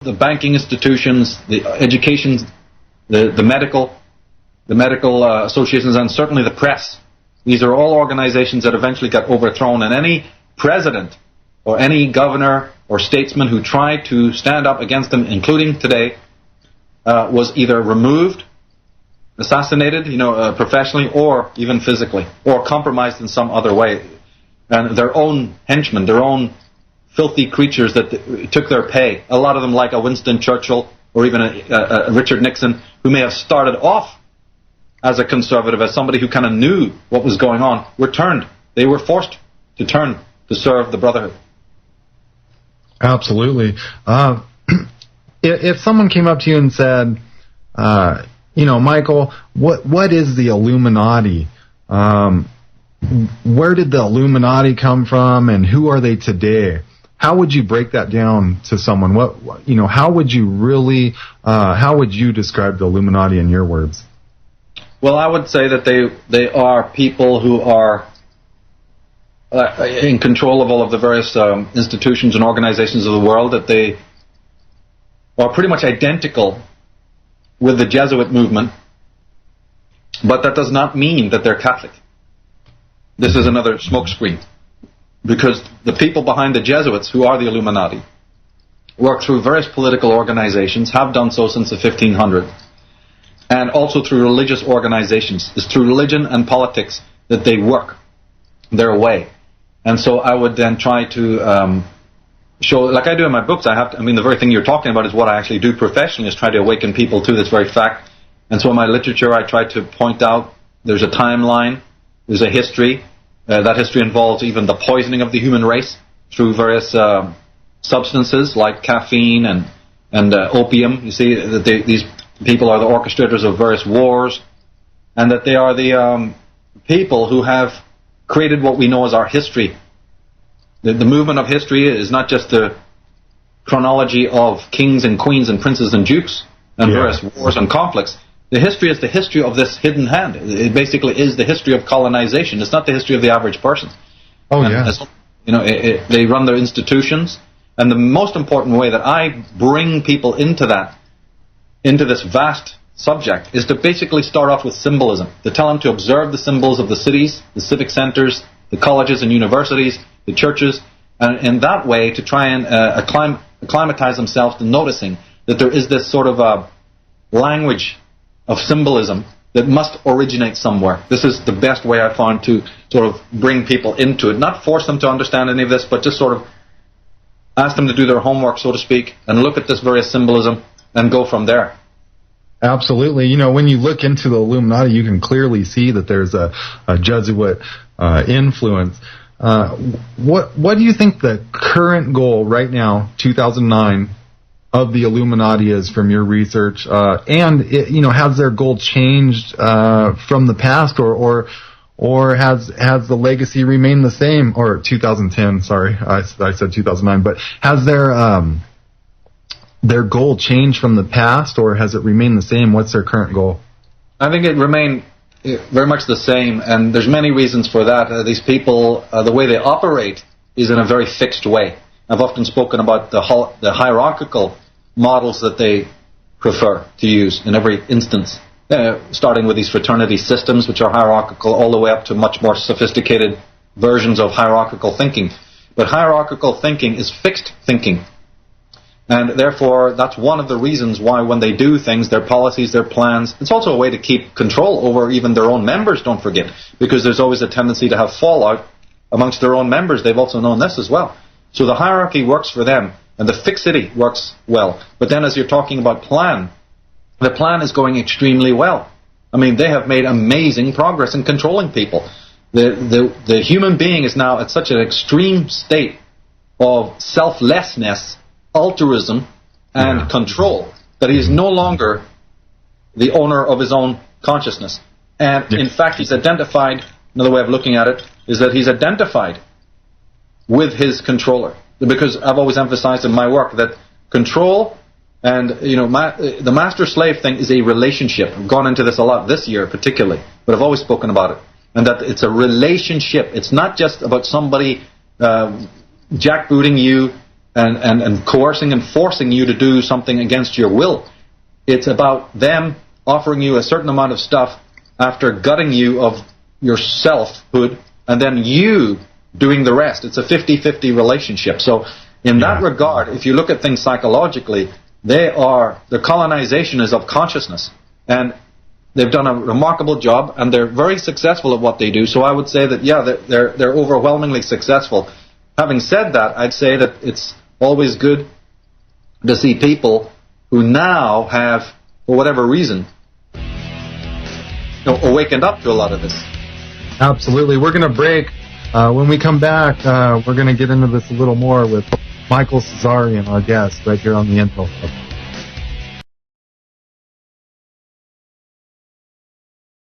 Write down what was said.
the banking institutions, the education, the medical associations, and certainly the press. These are all organizations that eventually got overthrown, and any president or any governor or statesman who tried to stand up against them, including today, was either removed, assassinated, professionally, or even physically, or compromised in some other way. And their own henchmen, their own filthy creatures that took their pay, a lot of them like a Winston Churchill or even a Richard Nixon, who may have started off as a conservative, as somebody who kind of knew what was going on, were turned. They were forced to turn to serve the Brotherhood. Absolutely. If someone came up to you and said, Michael, what is the Illuminati? Where did the Illuminati come from, and who are they today? How would you break that down to someone? How would you describe the Illuminati in your words? Well, I would say that they are people who are in control of all of the various institutions and organizations of the world, that they are pretty much identical with the Jesuit movement, but that does not mean that they're Catholic. This is another smokescreen, because the people behind the Jesuits, who are the Illuminati, work through various political organizations, have done so since the 1500s, and also through religious organizations. It's through religion and politics that they work their way. And so I would then try to show, like I do in my books, the very thing you're talking about is what I actually do professionally, is try to awaken people to this very fact. And so in my literature I try to point out there's a timeline, there's a history. That history involves even the poisoning of the human race through various substances like caffeine and opium. You see that these people are the orchestrators of various wars, and that they are the people who have created what we know as our history. The movement of history is not just the chronology of kings and queens and princes and dukes and various wars and conflicts. The history is the history of this hidden hand. It basically is the history of colonization. It's not the history of the average person. They run their institutions, and the most important way that I bring people into this vast subject is to basically start off with symbolism, to tell them to observe the symbols of the cities, the civic centers, the colleges and universities, the churches, and in that way to try and acclimatize themselves to noticing that there is this sort of a language of symbolism that must originate somewhere. This is the best way I found to sort of bring people into it, not force them to understand any of this, but just sort of ask them to do their homework, so to speak, and look at this various symbolism and go from there. Absolutely. When you look into the Illuminati, you can clearly see that there's a Jesuit influence. What do you think the current goal right now, 2009, of the Illuminati is from your research? Has their goal changed from the past, or has the legacy remained the same? Or 2010, sorry, I said 2009, but has their goal changed from the past, or has it remained the same? What's their current goal? I think it remained very much the same, and there's many reasons for that. These people, the way they operate is in a very fixed way. I've often spoken about the hierarchical models that they prefer to use in every instance, starting with these fraternity systems, which are hierarchical, all the way up to much more sophisticated versions of hierarchical thinking. But hierarchical thinking is fixed thinking. And therefore, that's one of the reasons why when they do things, their policies, their plans, it's also a way to keep control over even their own members, don't forget, because there's always a tendency to have fallout amongst their own members. They've also known this as well. So the hierarchy works for them, and the fixity works well. But then as you're talking about plan, the plan is going extremely well. I mean, they have made amazing progress in controlling people. The human being is now at such an extreme state of selflessness, altruism, and control that he is no longer the owner of his own consciousness. And in fact, he's identified, another way of looking at it, is that he's identified with his controller. Because I've always emphasized in my work that control and, the master-slave thing is a relationship. I've gone into this a lot this year particularly, but I've always spoken about it. And that it's a relationship. It's not just about somebody jackbooting you and coercing and forcing you to do something against your will. It's about them offering you a certain amount of stuff after gutting you of your selfhood, and then you doing the rest. It's a 50-50 relationship. So in that regard, if you look at things psychologically, the colonization is of consciousness. And they've done a remarkable job, and they're very successful at what they do. So I would say that, they're overwhelmingly successful. Having said that, I'd say that it's always good to see people who now have, for whatever reason, awakened up to a lot of this. Absolutely. We're going to break. When we come back, we're going to get into this a little more with Michael Cesarian, our guest, right here on the Intel Club.